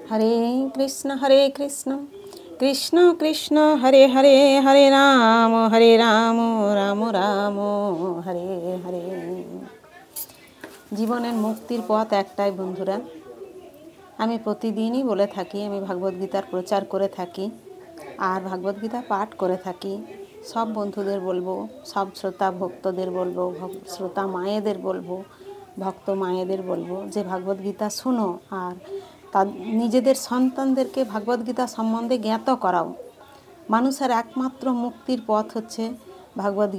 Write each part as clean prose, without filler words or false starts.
হরে কৃষ্ণ কৃষ্ণ কৃষ্ণ হরে হরে, হরে রাম রাম রাম হরে হরে। জীবনের মুক্তির পথ একটাই বন্ধুরা। আমি প্রতিদিনই বলে থাকি, আমি ভাগবত প্রচার করে থাকি আর ভাগবত পাঠ করে থাকি। সব বন্ধুদের বলবো, সব শ্রোতা ভক্তদের বলবো, শ্রোতা মায়েদের বলবো, ভক্ত মায়েদের বলবো যে ভাগবত শোনো আর তার নিজেদের সন্তানদেরকে ভাগবত সম্বন্ধে জ্ঞাত করাও। মানুষের একমাত্র মুক্তির পথ হচ্ছে ভাগবত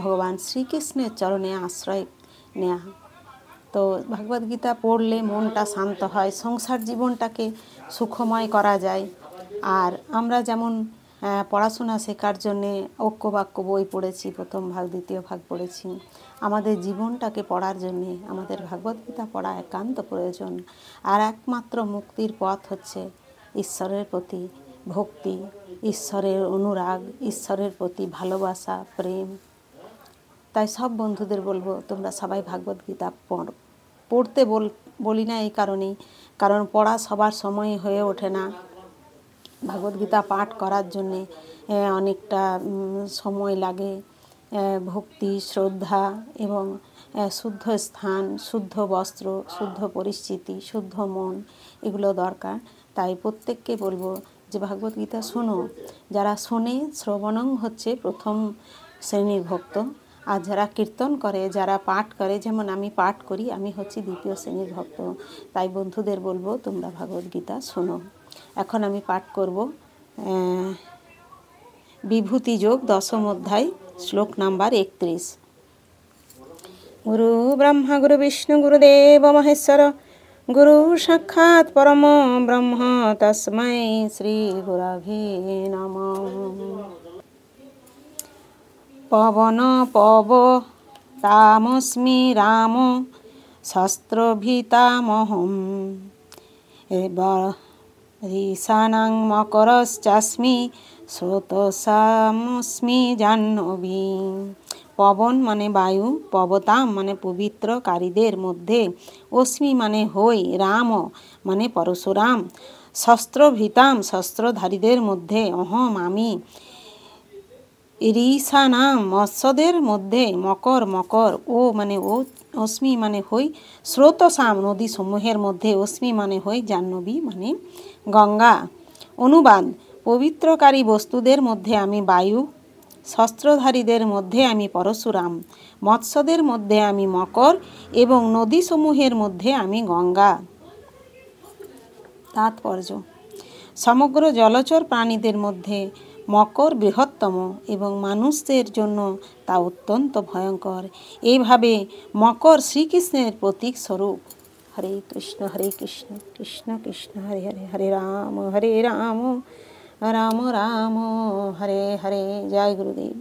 ভগবান শ্রীকৃষ্ণের চরণে আশ্রয় নেওয়া। তো ভাগবত পড়লে মনটা শান্ত হয়, সংসার জীবনটাকে সুখময় করা যায়। আর আমরা যেমন পড়াশোনা শেখার জন্যে ঐক্য বাক্য বই পড়েছি, প্রথম ভাগ দ্বিতীয় ভাগ পড়েছি, আমাদের জীবনটাকে পড়ার জন্যে আমাদের ভাগবত পড়া একান্ত প্রয়োজন। আর একমাত্র মুক্তির পথ হচ্ছে ঈশ্বরের প্রতি ভক্তি, ঈশ্বরের অনুরাগ, ঈশ্বরের প্রতি ভালোবাসা, প্রেম। তাই সব বন্ধুদের বলবো তোমরা সবাই ভাগবত পড়ো। পড়তে বলি না এই কারণেই, কারণ পড়া সবার সময় হয়ে ওঠে না। ভাগবত পাঠ করার জন্যে অনেকটা সময় লাগে। ভক্তি, শ্রদ্ধা এবং শুদ্ধ স্থান, শুদ্ধ বস্ত্র, শুদ্ধ পরিস্থিতি, শুদ্ধ মন, এগুলো দরকার। তাই প্রত্যেককে বলবো যে ভাগবত শোনো। যারা শোনে, শ্রবণং হচ্ছে প্রথম শ্রেণীর ভক্ত। আর যারা কীর্তন করে, যারা পাঠ করে, যেমন আমি পাঠ করি, আমি হচ্ছি দ্বিতীয় শ্রেণীর ভক্ত। তাই বন্ধুদের বলবো তোমরা ভাগবত শোনো। এখন আমি পাঠ করব বিভূতি যোগ দশম অধ্যায়, শ্লোক নাম্বার 31। গুরু ব্রহ্মা গুরু বিষ্ণু গুরুদেব মহেশ্বর, গুরু সাক্ষাৎ পরম ব্রহ্ম তস্मै শ্রী গুরবে নমঃ। পবন পবতামস্মি রাম শস্ত্রভীতামহম, ঋষানাং মকরশ্চাস্মি স্রোতসামস্মি জাহ্নবী। পবন মানে বায়ু, পবতাম মানে পবিত্রকারীদের মধ্যে, অস্মি মানে হই, রাম মানে পরশুরাম, শস্ত্রভীতাম শস্ত্রধারীদের মধ্যে, অহম আমি, ঋষানাম মৎস্যদের মধ্যে, মকর মকর, ও মানে ও, অস্মি মানে হই, স্রোতসাম নদী সমূহের মধ্যে, অস্মি মানে হই, জাহ্নবী মানে গঙ্গা। অনুবাদ: পবিত্রকারী বস্তুদের মধ্যে আমি বায়ু, শস্ত্রধারীদের মধ্যে আমি পরশুরাম, মৎস্যদের মধ্যে আমি মকর এবং নদীসমূহের মধ্যে আমি গঙ্গা। তাৎপর্য: সমগ্র জলচর প্রাণীদের মধ্যে মকর বৃহত্তম এবং মানুষদের জন্য তা অত্যন্ত ভয়ঙ্কর। এইভাবে মকর শ্রীকৃষ্ণের প্রতীক স্বরূপ। হরে কৃষ্ণ কৃষ্ণ কৃষ্ণ হরে হরে, হরে রাম রাম রাম হরে হরে। জয় গুরুদেব।